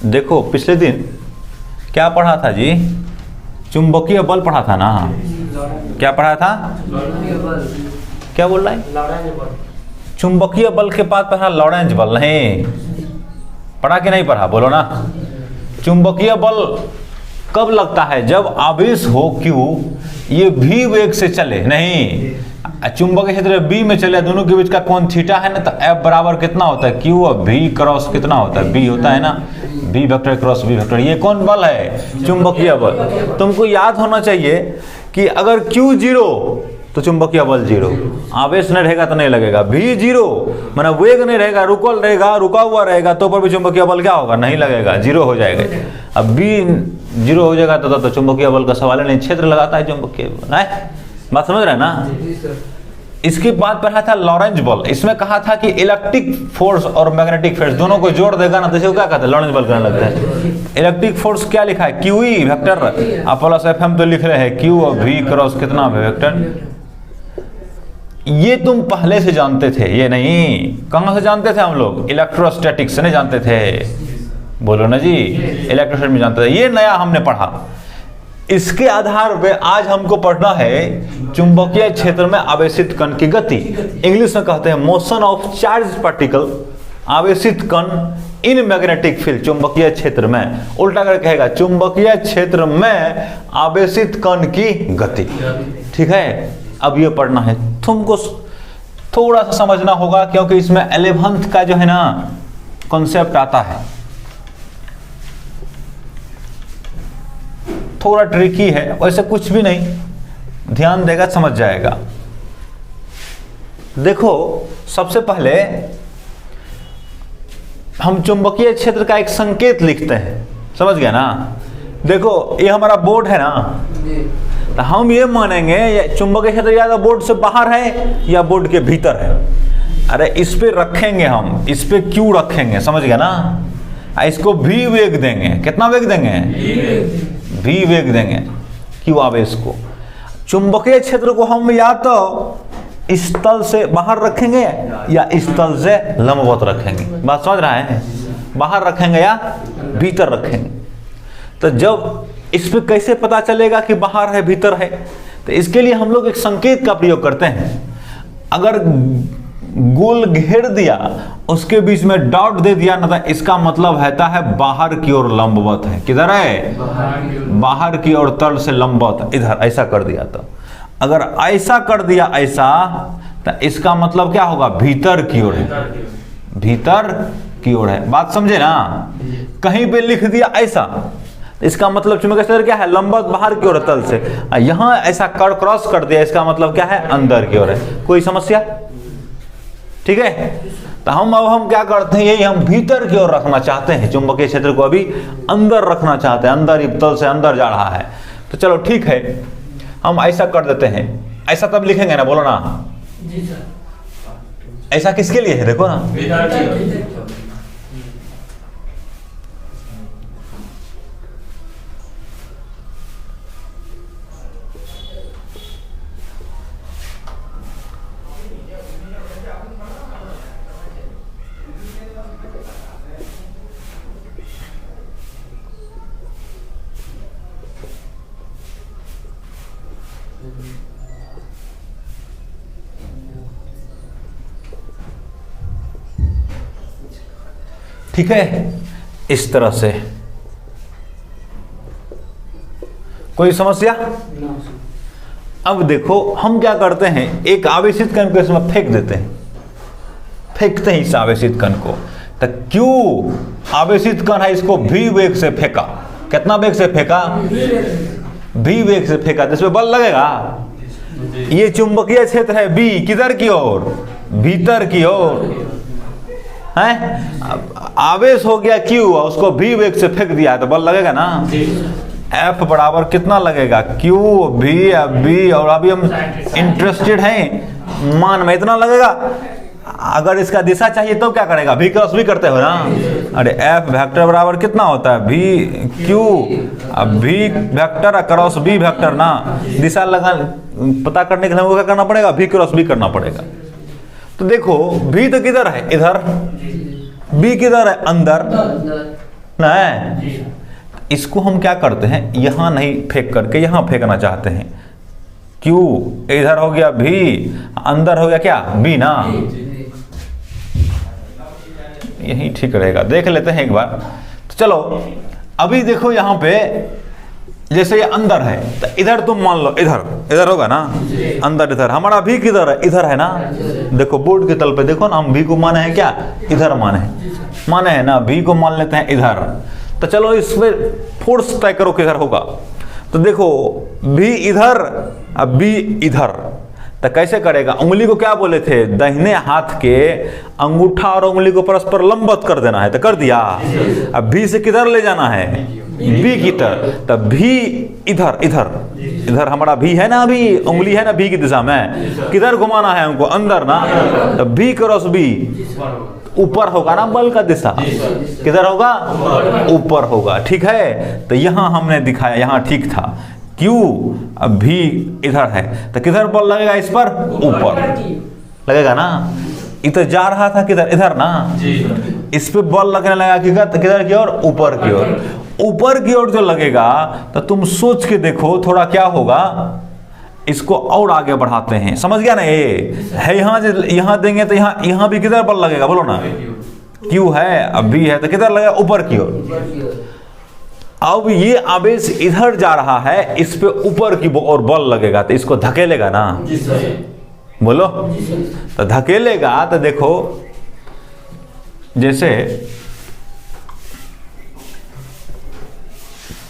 देखो पिछले दिन क्या पढ़ा था जी, चुंबकीय बल पढ़ा था ना। क्या पढ़ा था? क्या बोल रहा है? चुंबकीय बल के बाद पढ़ा लॉरेंज बल। नहीं पढ़ा कि नहीं पढ़ा? बोलो ना। चुंबकीय बल कब लगता है? जब आवेश हो Q ये v वेग से चले। नहीं, चुंबकीय क्षेत्र B में चले, दोनों के बीच का कोण थीटा है ना, तो F बराबर कितना होता है? Q और V क्रॉस कितना होता है? B होता है ना, B vector cross B vector. ये कौन बल है? चुंबकीय बल। तुमको याद होना चाहिए कि अगर Q 0 तो चुंबकीय बल 0, आवेश नहीं रहेगा तो नहीं लगेगा। V 0 माना वेग नहीं रहेगा, रुकल रहेगा, रुका हुआ रहेगा, तो पर भी चुंबकीय बल क्या होगा? नहीं लगेगा, 0 हो जाएगा। अब B 0 हो जाएगा तो चुंबकीय बल का सवाल नहीं, क्षेत्र लगाता है चुंबकीय बल। नहीं बात समझ रहे हैं ना? इसके बाद पढ़ा था लॉरेंज बल। इसमें कहा था कि इलेक्ट्रिक फोर्स और मैग्नेटिक फोर्स दोनों को जोड़ देगा ना, तो इसे क्या कहते हैं? लॉरेंज बल करने लगता है। इलेक्ट्रिक फोर्स क्या लिखा है? QE वेक्टर, आप प्लस FM तो लिख रहे हैं, Q और V क्रॉस कितना वेक्टर। ये तुम पहले से जानते थे, ये नहीं। कहां से जानते थे हम लोग? इलेक्ट्रोस्टैटिक्स से नहीं जानते थे? बोलो ना जी, इलेक्ट्रोस्टैटिक्स में जानते थे। ये नया हमने पढ़ा। इसके आधार पे आज हमको पढ़ना है चुंबकीय क्षेत्र में आवेशित कण की गति। इंग्लिश में कहते हैं मोशन ऑफ चार्ज पार्टिकल, आवेशित कण इन मैग्नेटिक फील्ड। चुंबकीय क्षेत्र में, उल्टा कर कहेगा चुंबकीय क्षेत्र में आवेशित कण की गति। ठीक है, अब ये पढ़ना है तुमको, थोड़ा सा समझना होगा क्योंकि इसमें 11th का जो है ना कॉन्सेप्ट आता है, थोड़ा ट्रिकी है। वैसे कुछ भी नहीं, ध्यान देगा समझ जाएगा। देखो सबसे पहले हम चुंबकीय क्षेत्र का एक संकेत लिखते हैं, समझ गया ना? देखो ये हमारा बोर्ड है ना, तो हम ये मानेंगे चुंबकीय क्षेत्र या तो बोर्ड से बाहर है या बोर्ड के भीतर है। अरे इस पे रखेंगे हम, इस पे Q रखेंगे, समझ गया ना? इसको V वेग देंगे। कितना वेग देंगे? V वेग देंगे Q आवेश को। चुंबकीय क्षेत्र को हम या तो इस तल से बाहर रखेंगे या इस तल से लंबवत रखेंगे। बात समझ रहा है? बाहर रखेंगे या भीतर रखेंगे। तो जब इस पे कैसे पता चलेगा कि बाहर है भीतर है? तो इसके लिए हम लोग एक संकेत का प्रयोग करते हैं। अगर गोल घेर दिया, उसके बीच में डॉट दे दिया ना, तो इसका मतलब है बाहर की ओर लंबवत है। किधर है? बाहर की ओर तल से लंबवत, इधर ऐसा कर दिया। तो अगर ऐसा कर दिया ऐसा, तो इसका मतलब क्या होगा? भीतर की ओर है, भीतर की ओर है। बात समझे ना? कहीं पे लिख दिया ऐसा, इसका मतलब चुंबकीय क्षेत्र क्या है? लंबवत बाहर की ओर तल से। यहां ऐसा क्रॉस कर दिया, इसका मतलब क्या है? अंदर की ओर है। कोई समस्या? ठीक है, तो हम क्या करते हैं, यही हम भीतर की ओर रखना चाहते हैं। चुंबकीय क्षेत्र को अभी अंदर रखना चाहते हैं, अंदर ही तल से अंदर जा रहा है। तो चलो ठीक है, हम ऐसा कर देते हैं। ऐसा तब लिखेंगे ना, बोलो ना जी सर। ऐसा किसके लिए है? देखो ना, ठीक है, इस तरह से। कोई समस्या? अब देखो हम क्या करते हैं, एक आवेशित कण को इसमें फेंक देते हैं, फेंकते हैं इस आवेशित कण को। तो Q आवेशित कण है, इसको V वेग से फेंका। कितना वेग से फेंका? V वेग से फेंका, तो इसमें बल लगेगा। ये चुंबकीय क्षेत्र है B, किधर की ओर? भीतर की ओर है। आवेश हो गया Q, उसको V वेग से फेंक दिया है, तो बल लगेगा ना? F बराबर कितना लगेगा? Q V B, और अभी हम इंटरेस्टेड हैं मान में, इतना लगेगा। अगर इसका दिशा चाहिए तो क्या करेगा? V क्रॉस B करते हो ना। अरे F वेक्टर बराबर कितना होता है? V Q, अब V vector cross B vector ना। दिशा लगा पता करने के लिए हमको क्या करना पड़ेगा? V क्रॉस B करना पड़ेगा। तो देखो V तो किधर है? इधर। B किधर है? अंदर। ना है। इसको हम क्या करते हैं, यहाँ नहीं फेंक करके यहाँ फेंकना चाहते हैं। क्यों, इधर हो गया भी, अंदर हो गया क्या बी ना, यही ठीक रहेगा। देख लेते हैं एक बार। तो चलो अभी देखो यहाँ पे जैसे ये अंदर है तो इधर तुम मान लो इधर, इधर होगा ना अंदर, इधर हमारा भी किधर है, इधर है ना। देखो बोर्ड के तल पे देखो ना, हम भी को माने हैं क्या, इधर माने हैं ना, भी को मान लेते हैं इधर। तो चलो इसमें फोर्स तय करो किधर होगा। तो देखो भी इधर, अब भी इधर, तो कैसे करेगा, उंगली को क्या बोले थे, दाहिने हाथ के अंगूठा और उंगली को परस्पर लंबवत कर देना है, तो कर दिया। अब भी से किधर ले जाना है, भी की तरफ, तब भी इधर, इधर हमारा भी है ना, अभी उंगली है ना भी की दिशा में, किधर घुमाना है हमको, अंदर ना। तब भी क्रॉस भी ऊपर होगा ना, बल का दिशा किधर होगा, ऊपर होगा। ठीक है, तो यहाँ हमने दिखाया, यहाँ ठीक था। क्यों, अब भी इधर है तो किधर बल लगेगा, इस पर ऊपर लगेगा ना। इधर जा रहा था किधर, इधर ना, इस पे बल लगने लगा किधर की ओर, ऊपर की ओर। ऊपर की ओर जो लगेगा तो तुम सोच के देखो थोड़ा क्या होगा, इसको और आगे बढ़ाते हैं, समझ गया ना। ये है यहाँ देंगे तो यहाँ भी किधर बल लगेगा, बोलो ना। क्यों है, अब भी है तो किधर लगेगा, ऊपर की ओर। अब ये आवेश इधर जा रहा है, इस पे ऊपर की ओर बल लगेगा तो इसको धकेलेगा ना, बोलो। तो धकेलेगा तो देखो जैसे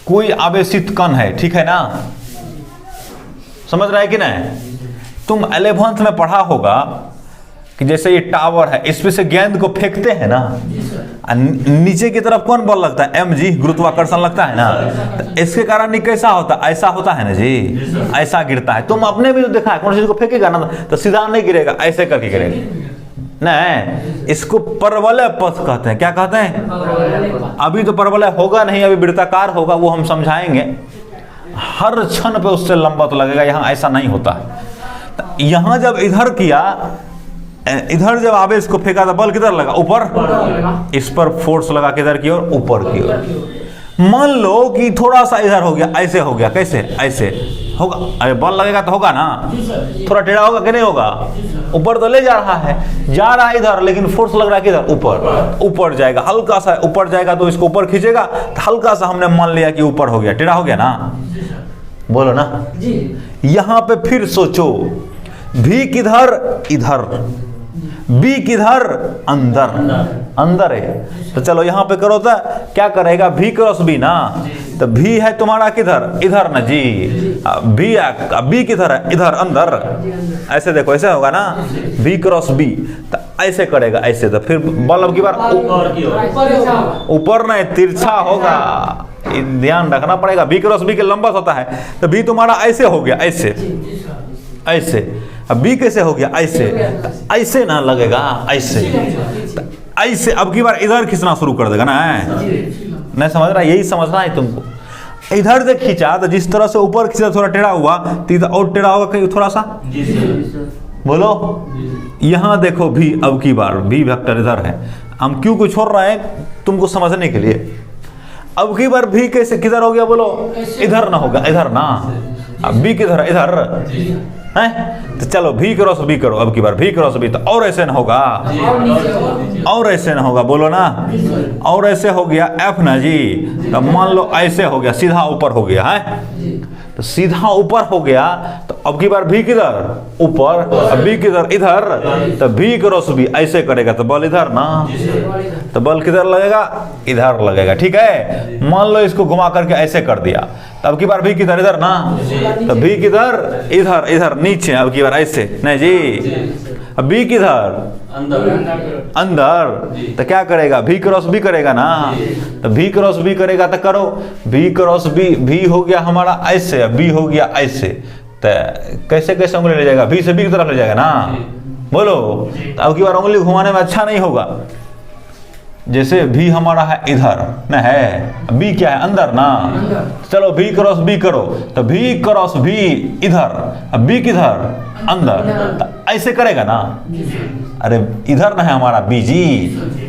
कोई आवेशित कण है, ठीक है ना, समझ रहा है कि नहीं। तुम 11th में पढ़ा होगा कि जैसे ये टावर है, इसमें से गेंद को फेंकते हैं ना, नीचे की तरफ कौन बल लगता है, mg गुरुत्वाकर्षण लगता है ना। तो इसके कारण नहीं कैसा होता, ऐसा होता है ना जी, ऐसा गिरता है। तुम अपने भी तो देखा है, कौन चीज को फेंकेगा ना तो सीधा नहीं गिरेगा, ऐसे करके गिरेगा। नहीं, इसको परवलय पथ कहते हैं। क्या कहते हैं, अभी तो परवलय होगा नहीं, अभी वृत्ताकार होगा, वो हम समझाएंगे। हर क्षण पे उससे लंबा तो लगेगा, यहाँ ऐसा नहीं होता है। यहाँ जब इधर किया, इधर जब आवेश को फेंका था, बल किधर लगा, ऊपर, इस पर फोर्स लगा किधर की ओर, ऊपर की ओर। मान लो कि थोड़ा सा इधर हो गया, ऐसे हो गया, कैसे, ऐसे होगा, अरे बल लगेगा तो होगा ना, थोड़ा टेढ़ा होगा कि नहीं होगा, ऊपर तो ले जा रहा है, जा रहा है इधर, लेकिन फोर्स लग रहा है किधर, ऊपर जाएगा, हल्का सा ऊपर जाएगा तो इसको ऊपर खींचेगा, तो हल्का सा हमने मान लिया कि ऊपर हो गया, टेढ़ा हो गया ना, बोलो ना। यहाँ पे फिर सोचो, भी किधर, इधर, बी किधर, अंदर है। तो चलो यहाँ पे करो तो क्या करेगा, भी क्रॉस बी ना, तो भी है तुम्हारा किधर, इधर ना जी, बी किधर है, इधर अंदर। ऐसे देखो, ऐसे होगा ना, बी क्रॉस बी, तो ऐसे करेगा, ऐसे। तो फिर बल अब की बार ऊपर नहीं, तिरछा होगा, ध्यान रखना पड़ेगा। बी क्रॉस बी के लंबा होता है, तो बी तुम्हारा ऐसे हो गया, ऐसे। अब बी कैसे हो गया, ऐसे ना लगेगा, ऐसे। अब की बार इधर खींचना शुरू कर देगा ना, नहीं समझ रहा, यही समझना है तुमको। इधर से खींचा तो जिस तरह से ऊपर खींचा, थोड़ा टेढ़ा हुआ तो इधर और टेढ़ा होगा कहीं, थोड़ा सा, बोलो। यहाँ देखो भी, अब की बार भी वेक्टर इधर है, हम क्यों को छोड़ रहे हैं तुमको समझने के लिए। अब की बार भी कैसे, किधर हो गया, बोलो, इधर ना होगा, इधर ना। अब बी किधर, इधर है। तो चलो भी क्रॉस बी करो, अब की बार भी क्रॉस बी, तो और ऐसे ना होगा, और ऐसे ना होगा, बोलो ना, और ऐसे हो गया एफ ना जी। तो मान लो ऐसे हो गया, सीधा ऊपर हो गया है, तो सीधा ऊपर हो गया, तो अब की बार भी किधर, ऊपर, अब बी किधर, इधर, तो भी क्रॉस बी ऐसे करेगा तो बल इधर ना, तो बल किधर लगेगा, इधर लगेगा। ठीक है, मान लो इसको घुमा करके ऐसे कर दिया, तो अब की बार भी किधर, इधर ना, तो भी किधर, इधर नीचे, अब की बार ऐसे नहीं जी। अब बी किधर, अंदर, तो क्या करेगा, भी क्रॉस बी करेगा ना, तो भी क्रॉस बी करेगा तो करो, भी क्रॉस बी, भी हो गया हमारा ऐसे, बी हो गया ऐसे, तो कैसे कैसे उंगली ले जाएगा, भी से बी की तरफ ले जाएगा ना, बोलो। तो अब की बार उंगली घुमाने में अच्छा नहीं होगा, जैसे भी हमारा है इधर न है, बी क्या है अंदर ना, चलो भी क्रॉस बी करो तो भी क्रॉस भी इधर, अब बी किधर अंदर, तो ऐसे करेगा ना। अरे इधर ना है हमारा बी जी,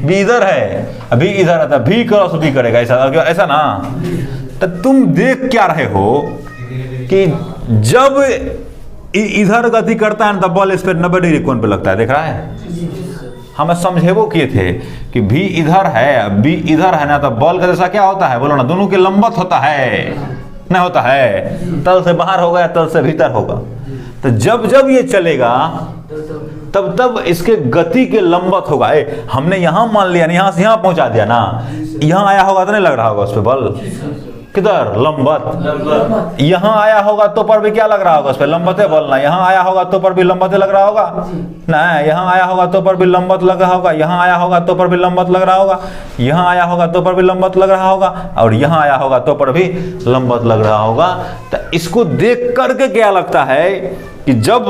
बी इधर है, अभी इधर है तो भी क्रॉस बी करेगा, ऐसा ऐसा ना। तो तुम देख क्या रहे हो कि जब इधर गति करता है ना तो बॉल इस पर 90 डिग्री कोण पे लगता है, देख रहा है। हम समझेबो किए थे कि भी इधर है बी इधर है ना, तो बॉल का जैसा क्या होता है बोलो ना, दोनों के लंबवत होता है, नहीं होता है, तल से बाहर होगा या तल से भीतर होगा। तो जब जब ये चलेगा तब तब इसके गति के लंबवत होगा। हमने यहाँ मान लिया ना, यहाँ से यहाँ पहुंचा दिया ना, यहाँ आया होगा तो नहीं लग रहा होगा उस पर बल, किधर लंबवत, यहाँ आया होगा तो पर भी क्या लग रहा होगा उस पर लंबवत बल ना, यहाँ आया होगा तो पर भी लंबवत लग रहा होगा ना, यहाँ आया होगा तो पर भी लंबवत लग रहा होगा, यहाँ आया होगा तो पर भी लंबवत लग रहा होगा, यहाँ आया होगा तो पर भी लंबवत लग रहा होगा, और यहाँ आया होगा तो पर भी लंबवत लग रहा होगा। तो इसको देख करके क्या लगता है कि जब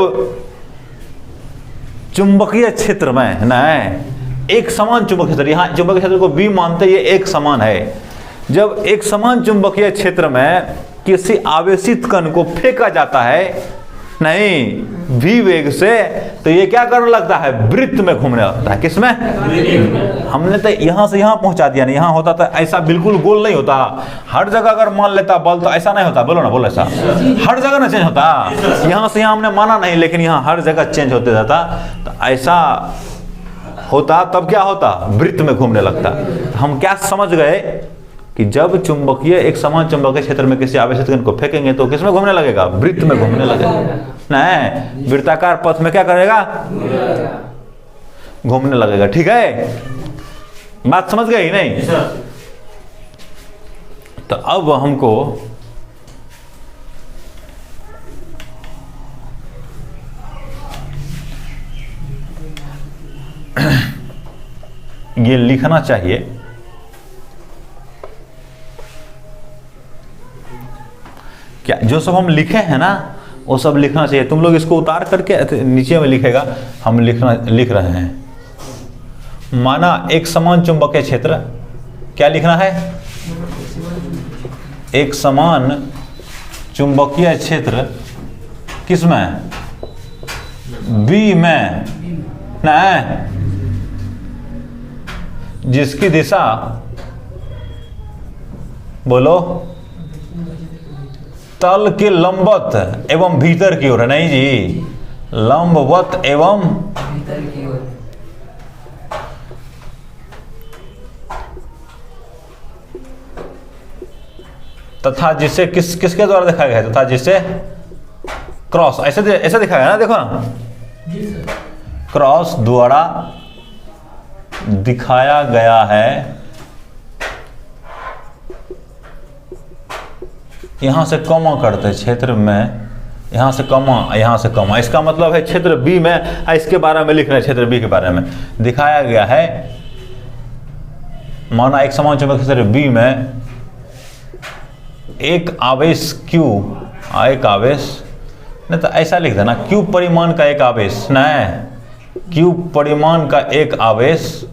चुंबकीय क्षेत्र में ना एक समान चुंबकीय क्षेत्र, यहाँ चुंबकीय क्षेत्र को बी मानते ये एक समान है, जब एक समान चुंबकीय क्षेत्र में किसी आवेशित कण को फेंका जाता है नहीं भी वेग से, तो ये क्या करने लगता है, वृत्त में घूमने लगता है। किसमें? हमने तो यहाँ से यहाँ पहुंचा दिया नहीं, यहाँ होता तो ऐसा बिल्कुल गोल नहीं होता। हर जगह अगर मान लेता बल तो ऐसा नहीं होता, बोलो ना, बोलो ऐसा हर जगह ना चेंज होता। यहाँ से यहाँ हमने माना नहीं, लेकिन यहाँ हर जगह चेंज होते जाता, तो ऐसा होता तब क्या होता, वृत्त में घूमने लगता। हम क्या समझ गए कि जब चुंबकीय एक समान चुंबकीय क्षेत्र में किसी आवेशित कण को फेंकेंगे तो किसमें घूमने लगेगा, वृत्त में घूमने लगेगा। नहीं, वृत्ताकार पथ में क्या करेगा, घूमने लगेगा। ठीक है, बात समझ गए ही नहीं? तो अब हमको ये लिखना चाहिए, क्या जो सब हम लिखे हैं ना वो सब लिखना चाहिए। तुम लोग इसको उतार करके नीचे में लिखेगा, हम लिख रहे हैं। माना एक समान चुंबकीय क्षेत्र, क्या लिखना है, एक समान चुंबकीय क्षेत्र किसमें, बी में ना, जिसकी दिशा बोलो तल के लंबवत एवं भीतर की ओर है। नहीं जी, लंबवत एवं भीतर की ओर। तथा जिसे किसके द्वारा दिखाया गया है, तथा जिसे क्रॉस ऐसे दिखाया गया ना, देखो ना, क्रॉस द्वारा दिखाया गया है। यहां से कमा करते क्षेत्र में, यहां से कमा, यहां से कमा, इसका मतलब है क्षेत्र बी में, इसके बारे में लिख रहे हैं, क्षेत्र बी के बारे में दिखाया गया है। माना एक समान चुंबकीय क्षेत्र बी में एक आवेश Q, एक आवेश नहीं तो ऐसा लिख देना, Q परिमाण का एक आवेश, नहीं Q परिमाण का एक आवेश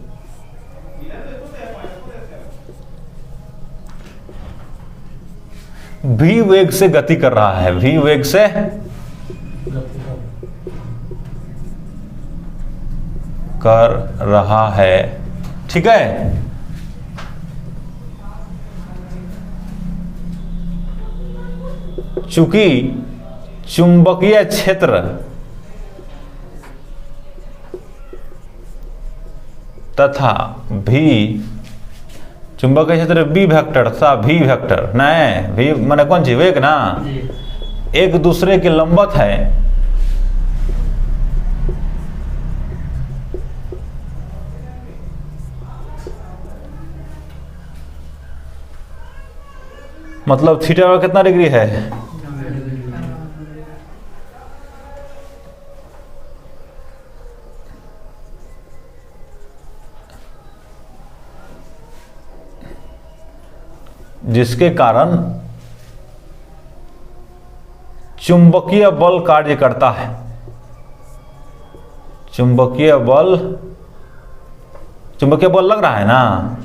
v वेग से गति कर रहा है, v वेग से कर रहा है। ठीक है, चूंकि चुंबकीय क्षेत्र तथा भी चुंबकीय क्षेत्र बी वेक्टर तथा भी वेक्टर, नहीं भी माने कौन सी वेग ना, एक दूसरे के लंबवत है। मतलब थीटा का कितना डिग्री है, जिसके कारण चुंबकीय बल कार्य करता है। चुंबकीय बल चुंबकीय बल लग रहा है ना,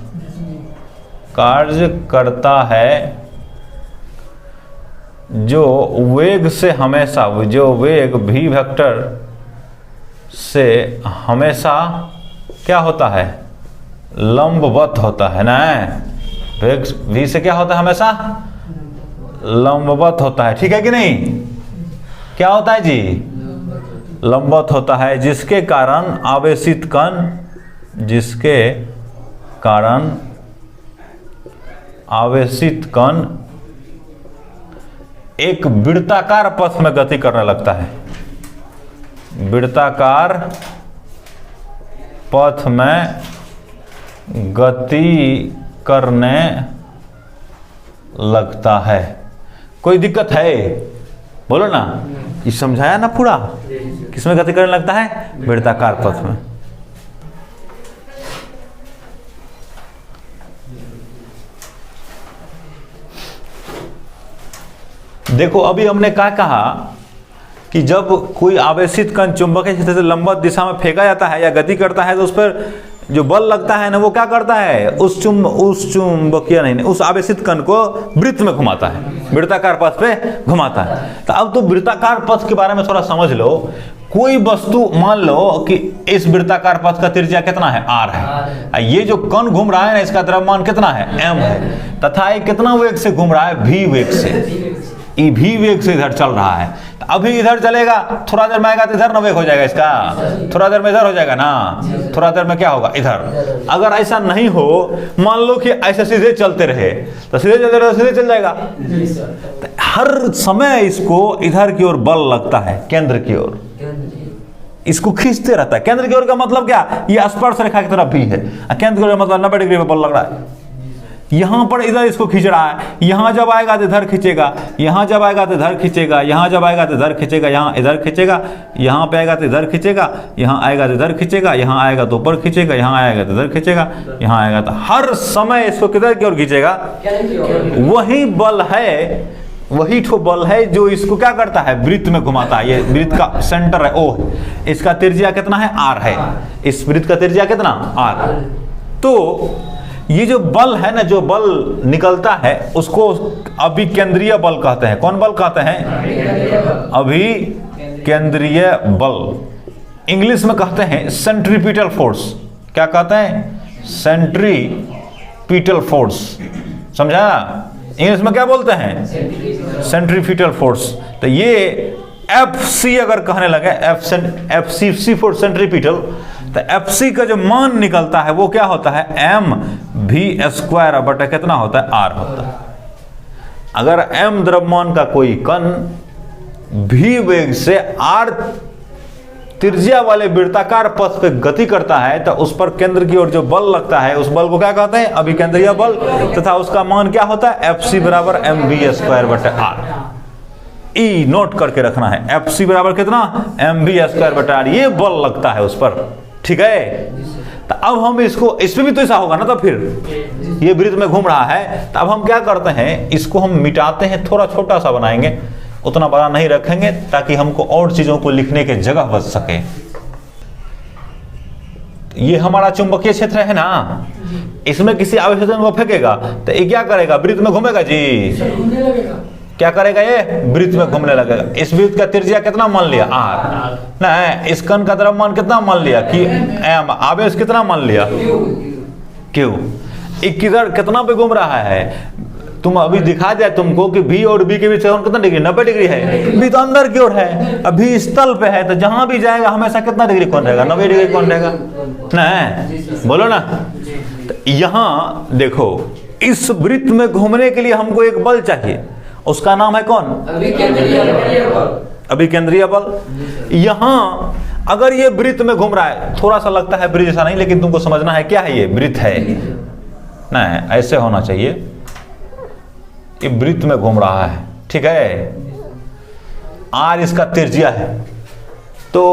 कार्य करता है जो वेग से हमेशा, जो वेग v वेक्टर से हमेशा क्या होता है, लंबवत होता है ना। वेग v से क्या होता है, हमेशा लंबवत होता है, ठीक है कि नहीं? क्या होता है जी, लंबवत होता है, जिसके कारण आवेशित कण, जिसके कारण आवेशित कण एक वृत्ताकार पथ में गति करने लगता है, वृत्ताकार पथ में गति करने लगता है। कोई दिक्कत है? बोलो ना, ये समझाया ना पूरा, किसमें गति करने लगता है, वृत्ताकार पथ में। देखो अभी हमने क्या कहा कि जब कोई आवेशित कण चुंबकीय क्षेत्र से लंबवत दिशा में फेंका जाता है या गति करता है तो उस पर जो बल लगता है ना, वो क्या करता है, उस चुंबकीय नहीं, उस आवेशित कण को वृत्त में घुमाता है, वृत्ताकार पथ पे घुमाता है। तो अब तो वृत्ताकार पथ के बारे में थोड़ा समझ लो। कोई वस्तु मान लो कि इस वृत्ताकार पथ का त्रिज्या कितना है, r है। ये जो कण घूम रहा है ना, इसका द्रव्यमान कितना है, m है, तथा ये कितना वेग से घूम रहा है, v वेग से। ये भी वेग से इधर चल रहा है, तो अभी इधर चलेगा, थोड़ा देर में आएगा तो इधर ना वेग हो जाएगा इसका, थोड़ा देर में इधर हो जाएगा ना, थोड़ा देर में क्या होगा, इधर। अगर ऐसा नहीं हो, मान लो कि ऐसे सीधे चलते रहे तो सीधे चलते रहे, सीधे चल जाएगा। तो हर समय इसको इधर की ओर बल लगता है, केंद्र की ओर, इसको खींचते रहता है। केंद्र की ओर का मतलब क्या, ये स्पर्श रेखा की तरफ भी है, केंद्र की ओर का मतलब 90 डिग्री में बल लग रहा है। यहां पर इधर इसको खींच रहा है, यहां जब आएगा तो इधर खींचेगा, यहां जब आएगा तो इधर खींचेगा, यहां जब आएगा तो इधर खींचेगा, यहां इधर खींचेगा, यहां पे आएगा तो इधर खींचेगा, यहां आएगा तो इधर खींचेगा, यहां आएगा तो ऊपर खींचेगा, यहां आएगा तो इधर खींचेगा, यहां आएगा तो हर समय इसको किधर की ओर खींचेगा। वही बल है, वही ठो बल है जो इसको क्या करता है, वृत्त में घुमाता है। ये वृत्त का सेंटर है O, इसका त्रिज्या कितना है, R है। इस वृत्त का त्रिज्या कितना, R। तो ये जो बल है ना, जो बल निकलता है उसको अभिकेंद्रीय बल कहते हैं। कौन बल कहते हैं, अभिकेंद्रीय बल। इंग्लिश में कहते हैं सेंट्रीपिटल फोर्स। क्या कहते हैं, सेंट्रीपिटल फोर्स। समझा, इंग्लिश में क्या बोलते हैं, सेंट्रीपिटल फोर्स। तो ये FC अगर कहने लगे, FC फॉर सेंट्रीपिटल, तो FC का जो मान निकलता है वो क्या होता है, mv² बटा कितना होता है, r होता है। अगर m द्रव्यमान का कोई कण v वेग से r त्रिज्या वाले वृत्ताकार पथ पे गति करता है तो उस पर केंद्र की ओर जो बल लगता है उस बल को क्या कहते हैं, अभिकेंद्रीय बल, तथा उसका मान क्या होता है, FC बराबर mv² बटा r। ई नोट करके रखना है, FC बराबर कितना, mv² बटा r, ये बल लगता है उस पर, ठीक है। तो अब हम इसको, इसमें भी तो ऐसा होगा ना, तो फिर ये वृत्त में घूम रहा है, तो अब हम क्या करते हैं, इसको हम मिटाते हैं, थोड़ा छोटा सा बनाएंगे, उतना बड़ा नहीं रखेंगे ताकि हमको और चीजों को लिखने की जगह बच सके। ये हमारा चुंबकीय क्षेत्र है ना, इसमें किसी आवेशित को फेंकेगा तो ये क्या करेगा, वृत्त में घूमेगा जी, क्या करेगा, ये वृत्त में घूमने लगेगा। इस वृत्त का त्रिज्या कितना मान लिया, r ना, इस कण का द्रव्यमान कितना मान लिया कि m, आवेश कितना मान लिया q। किधर कितना पे घूम रहा है, तुम अभी दिखा दिया तुमको कि v और b के बीच कोण कितना डिग्री, 90 डिग्री है। v तो अंदर की ओर है, अभी स्थल पे है, तो जहां भी जाएगा हमेशा कितना डिग्री कोण रहेगा, 90 डिग्री कोण रहेगा ना, बोलो ना। तो यहां देखो, इस वृत्त में घूमने के लिए हमको एक बल चाहिए, उसका नाम है कौन, अभिकेंद्रीय बल। यहां अगर ये वृत्त में घूम रहा है, थोड़ा सा लगता है वृत्त जैसा नहीं, लेकिन तुमको समझना है क्या है, ये वृत्त है ना, ऐसे होना चाहिए, ये वृत्त में घूम रहा है, ठीक है। r इसका त्रिज्या है, तो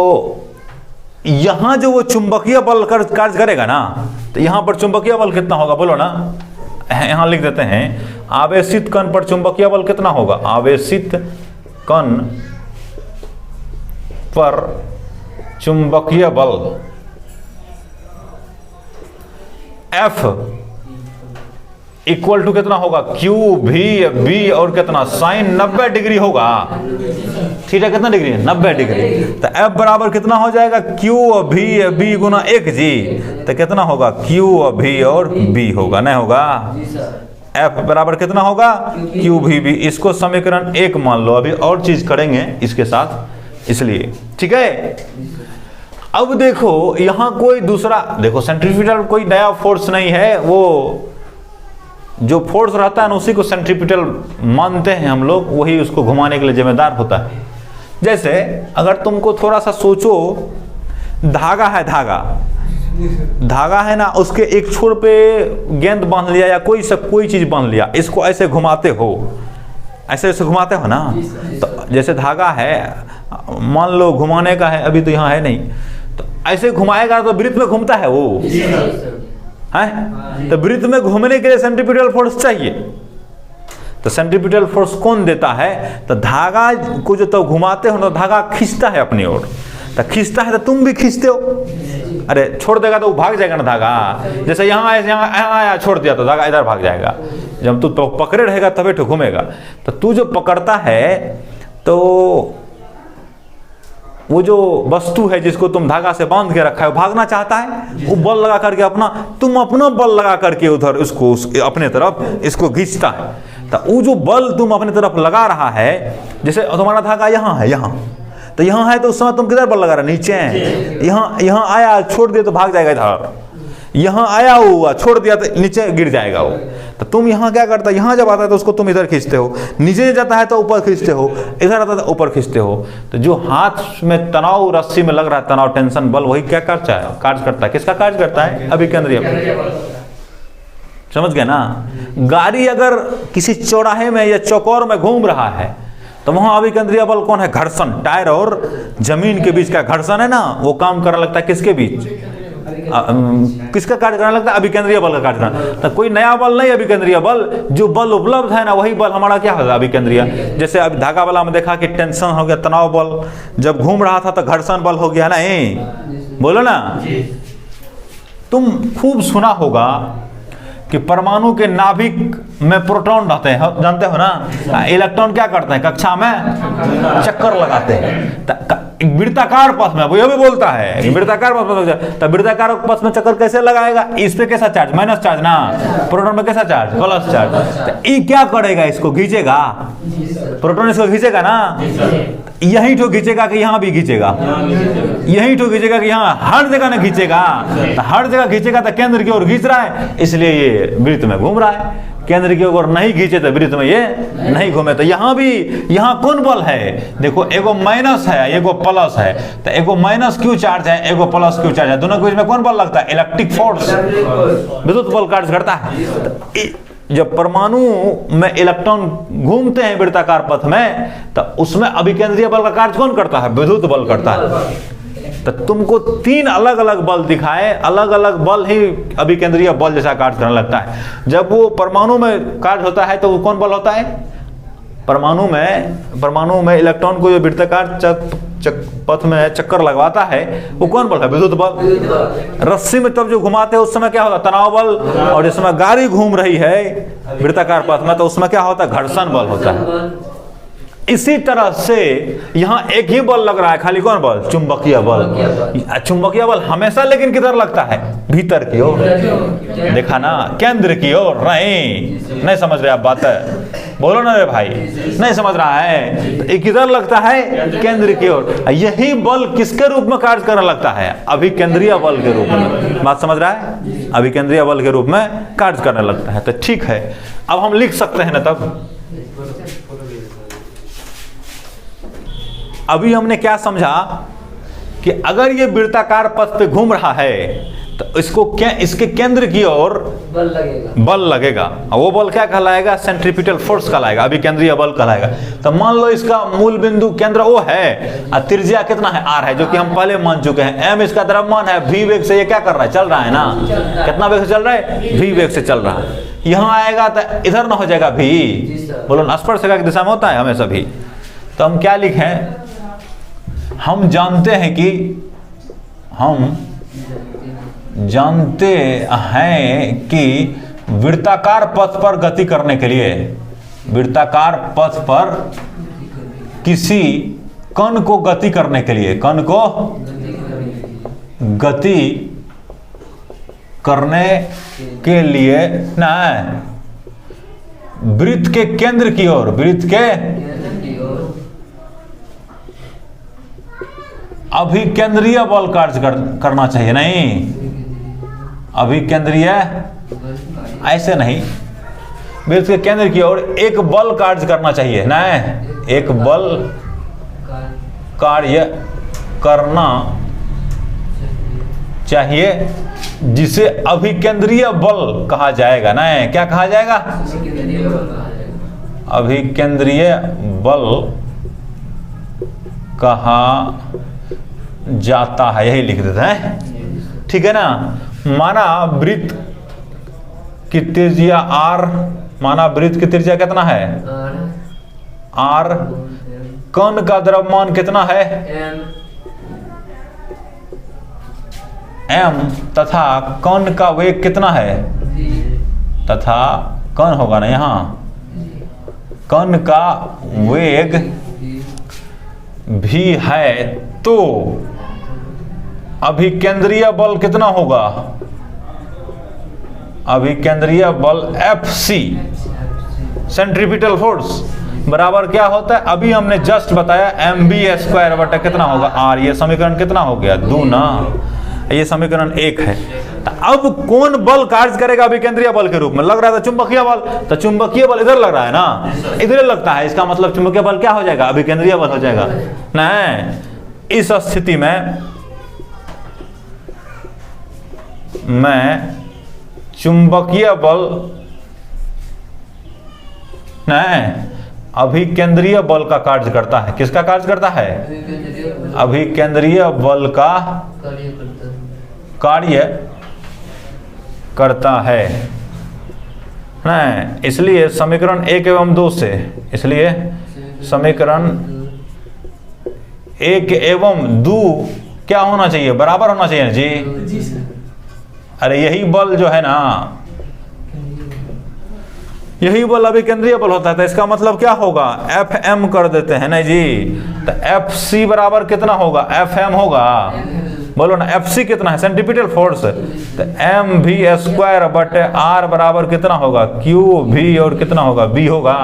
यहां जो वो चुंबकीय बल कार्य करेगा ना, तो यहां पर चुंबकीय बल कितना होगा, बोलो ना, यहां लिख देते हैं, आवेशित कण पर चुंबकीय बल कितना होगा, आवेशित कण पर चुंबकीय बल F इक्वल टू कितना होगा, Q V B और कितना साइन 90 डिग्री होगा। थीटा कितना डिग्री है, 90 डिग्री। तो F बराबर कितना हो जाएगा, Q और V B गुना 1G। तो कितना होगा, Q और V और B होगा, नहीं होगा। F बराबर कितना होगा, Q V B। इसको समीकरण 1 मान लो, अभी और चीज करेंगे इसके साथ, इसलिए ठीक है। अब देखो यहां कोई दूसरा, देखो सेंट्रीफ्यूगल कोई नया फोर्स नहीं है, वो जो फोर्स रहता है ना उसी को सेंट्रीपिटल मानते हैं हम लोग, वही उसको घुमाने के लिए जिम्मेदार होता है। जैसे अगर तुमको थोड़ा सा सोचो, धागा है, धागा है ना, उसके एक छोर पे गेंद बांध लिया या कोई चीज बांध लिया, इसको ऐसे घुमाते हो, ऐसे घुमाते हो ना। तो जैसे धागा है, मान लो घुमाने का है, अभी तो यहाँ है नहीं, तो ऐसे घुमाएगा तो वृत्त में घूमता है वो है। तो वृत्त में घूमने के लिए सेंट्रीपिटल फोर्स चाहिए। तो सेंट्रीपिटल फोर्स कौन देता है, तो धागा को जो तो घुमाते हो ना, धागा खींचता है अपनी ओर। तो खींचता है तो तुम भी खींचते हो, अरे छोड़ देगा तो वो भाग जाएगा ना धागा। जैसे यहाँ आया छोड़ दिया तो धागा इधर भाग जाएगा। जब तू पकड़े रहेगा तभी तो घूमेगा। तो तू जो पकड़ता है, तो वो जो वस्तु है जिसको तुम धागा से बांध के रखा है, वो भागना चाहता है, वो बल लगा करके तुम अपना बल लगा करके उधर उसको अपने तरफ इसको खींचता है। तो वो जो बल तुम अपने तरफ लगा रहा है, जैसे तुम्हारा धागा यहाँ है, तो यहाँ है, तो उस समय तुम किधर बल लगा रहे, नीचे है। यहाँ आया छोड़ दिया तो भाग जाएगा इधर, यहाँ आया हुआ छोड़ दिया तो नीचे गिर जाएगा वो। तो तुम यहाँ क्या करता है, यहाँ जब आता है तो उसको तुम इधर खींचते हो, नीचे जाता है तो ऊपर खींचते हो, इधर आता है तो ऊपर खींचते हो। तो जो हाथ में तनाव रस्सी में लग रहा है, तनाव टेंशन बल, वही क्या कार्य करता है, किसका कार्य करता है, अभिकेंद्रीय बल। समझ गए ना। गाड़ी अगर किसी चौराहे में या चौकोर में घूम रहा है, तो वहां अभिकेंद्रीय बल कौन है, घर्षण, टायर और जमीन के बीच का घर्षण है ना, वो काम करने लगता है किसके बीच, किसका कार्य करने लगता है, अभिकेंद्रीय बल का कार्य करना। तो कोई नया बल नहीं, अभिकेंद्रीय बल, जो बल उपलब्ध है ना वही बल हमारा क्या होगा, अभिकेंद्रीय। जैसे अभी धागा वाला में देखा कि टेंशन हो गया, तनाव बल, जब घूम रहा था तो घर्षण बल हो गया ना, बोलो ना। तुम खूब सुना होगा कि परमाणु के नाभिक में प्रोटॉन रहते हैं, जानते हो ना। इलेक्ट्रॉन क्या करते हैं, कक्षा में चक्कर लगाते हैं वृत्ताकार पथ में, वो भी बोलता है वृत्ताकार पथ में। तो वृत्ताकार पथ में चक्कर कैसे लगाएगा, इस पे कैसा चार्ज, माइनस चार्ज ना, प्रोटॉन में कैसा चार्ज, प्लस चार्ज। तो ये क्या करेगा, इसको खींचेगा, प्रोटॉन इसको खींचेगा ना, यही ठो खींचेगा कि यहाँ भी खींचेगा, यही ठो खींचेगा कि यहाँ, हर जगह ना खींचेगा। तो हर जगह खींचेगा तो केंद्र की ओर खींच रहा है, इसलिए ये वृत्त में घूम रहा है। केंद्र की ओर नहीं खींचे तो वृत्त में ये नहीं घूमे। तो यहाँ भी, यहाँ कौन बल है, देखो एगो माइनस है, एगो प्लस है। तो एगो माइनस क्यू चार्ज है, एगो प्लस क्यू चार्ज है, दोनों के बीच में कौन बल लगता है, इलेक्ट्रिक फोर्स, विद्युत बल कार्य करता है। जब परमाणु में इलेक्ट्रॉन घूमते हैं वृत्ताकार पथ में, तो उसमें अभिकेंद्रीय बल का कार्य कौन करता है, विद्युत बल करता है। तो तुमको 3 अलग अलग बल दिखाए, अलग अलग बल ही अभिकेंद्रीय बल जैसा कार्य करने लगता है। जब वो परमाणु में कार्य होता है तो वो कौन बल होता है, परमाणु में इलेक्ट्रॉन को जो वृत्ताकार पथ में चक्कर लगवाता है वो कौन बल है, विद्युत बल। रस्सी में तब जो घुमाते हैं उस समय क्या होता है, तनाव बल। और जिस समय गाड़ी घूम रही है वृत्ताकार पथ में, तो उसमें क्या होता है, घर्षण बल होता है। इसी तरह से यहाँ एक ही बल लग रहा है, खाली कौन बल, चुंबकीय बल। चुंबकीय बल हमेशा लेकिन किधर लगता है, भीतर की ओर, देखा ना, केंद्र की ओर। नहीं समझ रहे आप बात है, बोलो ना रे भाई, नहीं समझ रहा है। तो किधर लगता है, केंद्र की ओर। यही बल किसके रूप में कार्य करने लगता है, अभिकेंद्रीय बल के रूप में। बात समझ रहा है, अभिकेंद्रीय बल के रूप में कार्य करने लगता है। तो ठीक है, अब हम लिख सकते हैं ना। तब अभी हमने क्या समझा कि अगर ये वृत्ताकार पथ पे घूम रहा है तो इसको क्या, इसके केंद्र की ओर बल लगेगा। और वो बल क्या कहलाएगा, सेंट्रीपिटल फोर्स कहलाएगा, अभिकेंद्रीय बल कहलाएगा। तो मान लो इसका मूल बिंदु केंद्र ओ है और त्रिज्या कितना है, r है, जो कि हम पहले मान चुके हैं। m इसका द्रव्यमान है, v वेग से ये क्या कर रहा है, चल रहा है ना। कितना वेग से चल रहा है, v वेग से चल रहा है। यहाँ आएगा तो इधर ना हो जाएगा v, बोलो ना, स्पर्शरेखा की दिशा में होता है हमेशा v। तो हम क्या लिखें, हम जानते हैं कि हम जानते हैं कि वृत्ताकार पथ पर गति करने के लिए, वृत्ताकार पथ पर किसी कण को गति करने के लिए, कण को गति करने के लिए ना वृत्त के केंद्र की ओर, वृत्त के अभिकेंद्रीय बल कार्य करना चाहिए। नहीं, अभिकेंद्रीय ऐसे नहीं, वृत्त के केंद्र की ओर एक बल कार्य करना चाहिए ना, एक बल कार्य करना चाहिए जिसे अभिकेंद्रीय बल कहा जाएगा ना। क्या कहा जाएगा? अभिकेंद्रीय बल कहा जाता है, यही लिख देते हैं, ठीक है ना। माना वृत्त की त्रिज्या r, माना वृत्त की त्रिज्या कितना है? r। कण का द्रव्यमान कितना है? m। तथा कण का वेग कितना है? तथा कण होगा ना यहाँ, कण का वेग भी है, तो अभिकेंद्रीय बल कितना होगा? अभिकेंद्रीय बल Fc, सेंट्रीपिटल फोर्स, बराबर क्या होता है? अभी हमने जस्ट बताया mv² बटा कितना होगा? r। ये समीकरण कितना हो गया? 2 ना, ये समीकरण 1 है। तो अब कौन बल कार्य करेगा अभिकेंद्रीय बल के रूप में? लग रहा था चुंबकीय बल, तो चुंबकीय बल इधर लग रहा है ना, इधर लगता है, इसका मतलब चुंबकीय बल क्या हो जाएगा? अभिकेंद्रीय बल हो जाएगा। नहीं, इस स्थिति में मैं चुंबकीय बल नहीं, अभिकेंद्रीय बल का कार्य करता है। किसका कार्य करता है? अभिकेंद्रीय बल का कार्य करता है। नहीं, इसलिए समीकरण 1 एवं 2 से, इसलिए समीकरण 1 एवं 2 क्या होना चाहिए? बराबर होना चाहिए जी। अरे यही बल जो है ना, यही बल अभिकेंद्रीय बल होता है, तो इसका मतलब क्या होगा? Fm कर देते हैं ना जी। तो Fc बराबर कितना होगा? Fm होगा, बोलो ना। Fc कितना है? Centripetal force. तो mv² बटे r बराबर कितना होगा? qv, और कितना होगा? b होगा।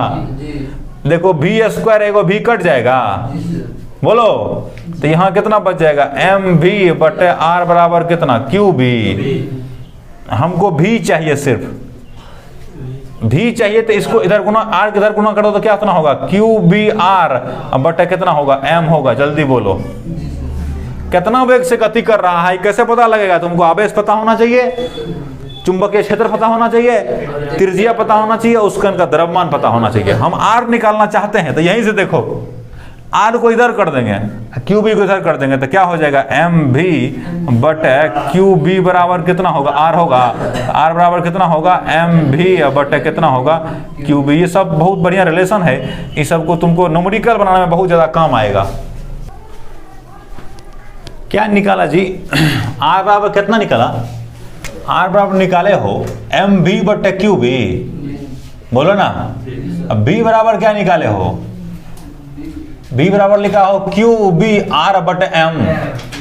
देखो v² एगो v कट जाएगा, बोलो, तो यहाँ कितना बच जाएगा? mv बटे r बराबर कितना? qv। हमको v चाहिए, सिर्फ v चाहिए, तो इसको इधर गुना, r इधर गुना कर दो तो क्या कितना होगा? qbr बटे कितना होगा? m होगा। जल्दी बोलो, कितना वेग से गति कर रहा है कैसे पता लगेगा? तुमको आवेश पता होना चाहिए, चुंबकीय क्षेत्र पता होना चाहिए, त्रिज्या पता होना चाहिए, उस कण का द्रव्यमान पता होना चाहिए। हम r निकालना चाहते हैं, तो यहीं से देखो, r को इधर कर देंगे, qb को इधर कर देंगे, तो क्या हो जाएगा? mv बटे qb बराबर कितना होगा? r होगा। r बराबर कितना होगा? mv बटे कितना होगा? qb। ये सब बहुत बढ़िया रिलेशन है, इस सब को तुमको न्यूमेरिकल बनाने में बहुत ज्यादा काम आएगा। क्या निकाला जी? r बराबर कितना निकाला? r बराबर निकाले हो mv बटे qb, बोलो ना। अब b बराबर क्या निकाले हो? b बराबर लिखा हो qbr बटे m,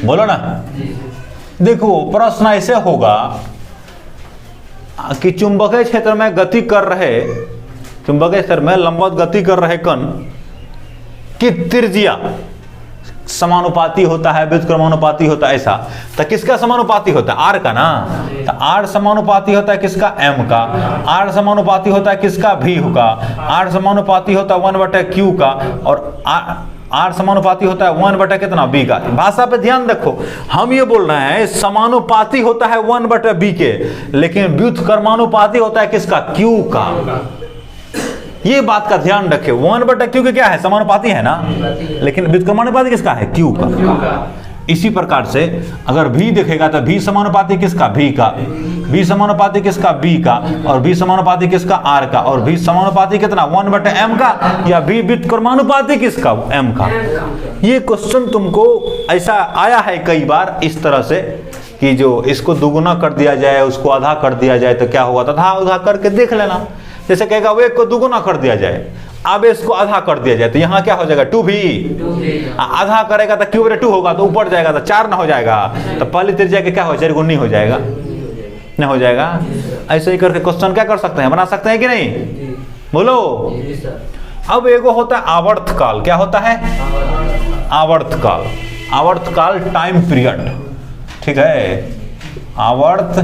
बोलो ना। देखो प्रश्न ऐसे होगा कि चुंबकीय क्षेत्र में गति कर रहे, चुंबकीय क्षेत्र में लंबवत गति कर रहे कण की त्रिज्या समानुपाती होता है, व्युत्क्रमानुपाती होता है, ऐसा। तो किसका समानुपाती होता है? r का ना। तो r समानुपाती होता है किसका? m का। r समानुपाती होता है किसका? v का। r समानुपाती होता है 1 बटे q का, और r समानुपाती होता है 1 बटे कितना? b का। भाषा पे ध्यान रखो, हम ये बोल रहे हैं समानुपाती होता है 1 बटे b के, लेकिन व्युत्क्रमानुपाती होता है किसका? q का। ये बात का ध्यान रखे, 1 बटा q के क्या है? समानुपाती है ना, लेकिन व्युत्क्रमानुपाती किसका है? q का। इसी प्रकार से अगर v देखेगा तो v समानुपाती किसका? v का। v समानुपाती किसका? b का। और v समानुपाती किसका? r का। और v समानुपाती कितना? 1 बटे m का। या v व्युत्क्रमानुपाती किसका? m का। ये क्वेश्चन तुमको ऐसा आया है कई बार इस तरह से, कि जो इसको दुगुना कर दिया जाए, उसको आधा कर दिया जाए तो क्या होगा, तो आधा आधा करके देख लेना। जैसे कहेगा वेग को दुगुना कर दिया जाए, अब इसको आधा कर दिया जाए तो यहाँ क्या हो जाएगा 2v, आधा करेगा तो क्यूब 2 होगा तो ऊपर जाएगा तो 4 ना हो जाएगा, तो पहली त्रिज्या के क्या हो जाएगा, 4 गुनी हो जाएगा, नहीं हो जाएगा। ऐसे ही करके क्वेश्चन क्या कर सकते हैं, बना सकते हैं कि नहीं, बोलो। अब एगो होता है आवर्तकाल, क्या होता है, आवर्तकाल। आवर्तकाल टाइम पीरियड, ठीक है, आवर्त,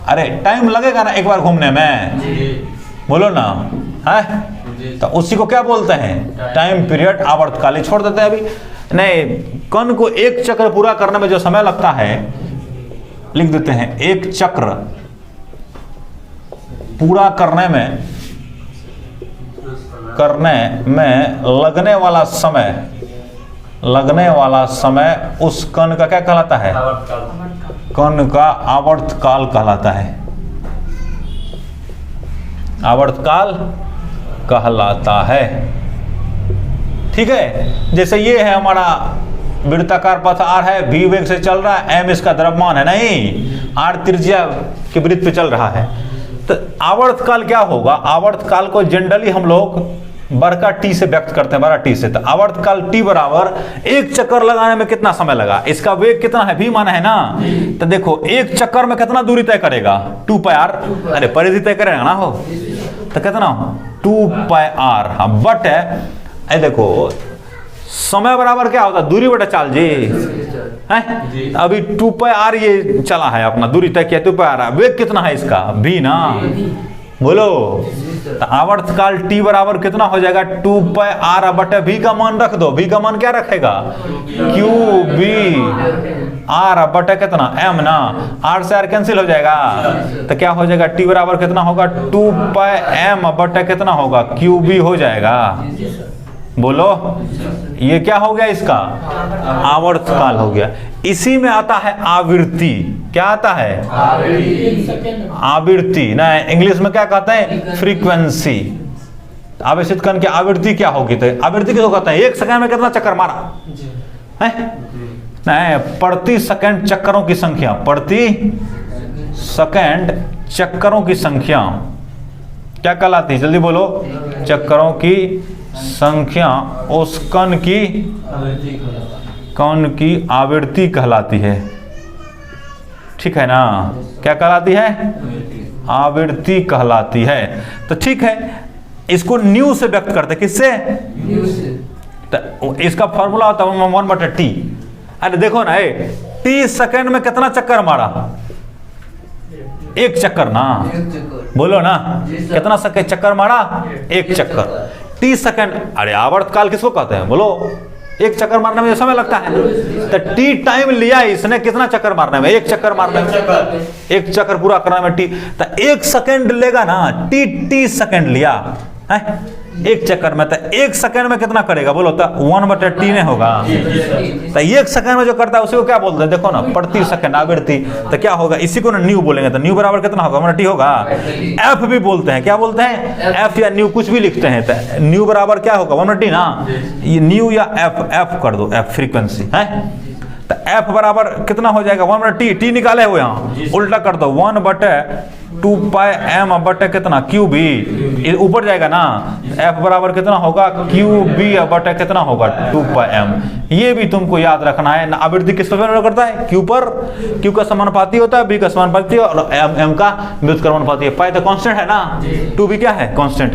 अरे टाइम लगेगा ना एक बार घूमने में, बोलो ना, है तो उसी को क्या बोलते हैं, टाइम पीरियड, आवर्तकाल। छोड़ देते हैं अभी, नहीं, कण को एक चक्र पूरा करने में जो समय लगता है, लिख देते हैं एक चक्र पूरा करने में लगने वाला समय उस कण का क्या कहलाता है, कण का आवर्तकाल कहलाता है, आवर्तकाल कहलाता है, ठीक है। जैसे ये है हमारा वृत्ताकार पथ R है, v वेग से चल रहा है, m इसका द्रव्यमान है, नहीं r त्रिज्या के वृत्त पे चल रहा है, तो आवर्तकाल क्या होगा, आवर्तकाल को जनरली हम लोग बड़का t से व्यक्त करते हैं, बड़ा T से। तो आवर्तकाल t बराबर एक चक्कर लगाने में कितना समय लगा, इसका वेग कितना है, v माना है ना, तो देखो एक चक्कर में कितना दूरी तय करेगा, 2πr, अरे परिधि तय करेगा ना हो, तो कितना 2πr, हाँ बट है, देखो समय बराबर क्या होता है, दूरी बटा चाल जी, है अभी 2πr ये चला है अपना, दूरी तय किया 2πr, वेग कितना है इसका v ना, बोलो। तो आवर्तकाल t बराबर कितना हो जाएगा, 2πr बटे v का मान रख दो, v का मान क्या रखेगा, qb, r बटे कितना m ना, r से r कैंसिल हो जाएगा, तो क्या हो जाएगा, t बराबर कितना होगा, 2πm बटे कितना होगा, qb हो जाएगा, बोलो। ये क्या हो गया, इसका आवर्तकाल हो गया। इसी में आता है आवृत्ति, क्या आता है, आवृत्ति ना, इंग्लिश में क्या कहते हैं, फ्रीक्वेंसी। आवेशित कण की आवृत्ति क्या होगी, तो आवृत्ति किसको कहते हैं, एक सेकंड में कितना चक्कर मारा है, नहीं प्रति सेकंड चक्करों की संख्या, प्रति सेकंड चक्करों की संख्या क्या कहलाती है, जल्दी बोलो, चक्करों की संख्या उस कण की आवृत्ति कहलाती है, ठीक है ना, क्या कहलाती है, आवृत्ति कहलाती है। तो ठीक है, इसको न्यू से व्यक्त करते, किससे, न्यू से, तो इसका फॉर्मूला होता है 1/t। अरे देखो ना, t सेकंड में कितना चक्कर मारा, एक चक्कर ना, बोलो ना, कितना चक्कर मारा, एक चक्कर, 30 सेकंड। अरे आवर्तकाल किसको कहते हैं, बोलो, एक चक्कर मारने में समय लगता है, तो टी टाइम लिया इसने कितना चक्कर मारने में, एक चक्कर मारने में, एक चक्कर पूरा करने में टी, तो एक सेकंड लेगा ना, टी सेकंड लिया है एक चक्कर में, तो एक सेकंड में कितना करेगा, बोलो, तो 1/t ने होगा, तो एक सेकंड में जो करता है उसी को क्या बोलते हैं, देखो ना, प्रति सेकंड आवृत्ति, तो क्या होगा, इसी को ना न्यू बोलेंगे, तो न्यू बराबर कितना होगा, 1/t होगा। एफ भी बोलते हैं, क्या बोलते हैं, एफ या न्यू कुछ भी लिखते हैं, तो न्यू बराबर क्या होगा, 1/t ना, ये न्यू या एफ कर दो, एफ फ्रीक्वेंसी है, तो एफ बराबर कितना हो जाएगा, 1/t, टी निकाले हो यहाँ, उल्टा कर दो, 1/2πm बटे कितना, QB, ऊपर जाएगा ना, F बराबर कितना होगा, QB बटे कितना होगा, 2πm। ये भी तुमको याद रखना है। आवृत्ति किस पर निर्भर करता है, Q पर, Q का समानुपाती होता है, B का समानुपाती और M का व्युत्क्रमानुपाती है। पाई तो कांस्टेंट है ना, 2B क्या है, कांस्टेंट।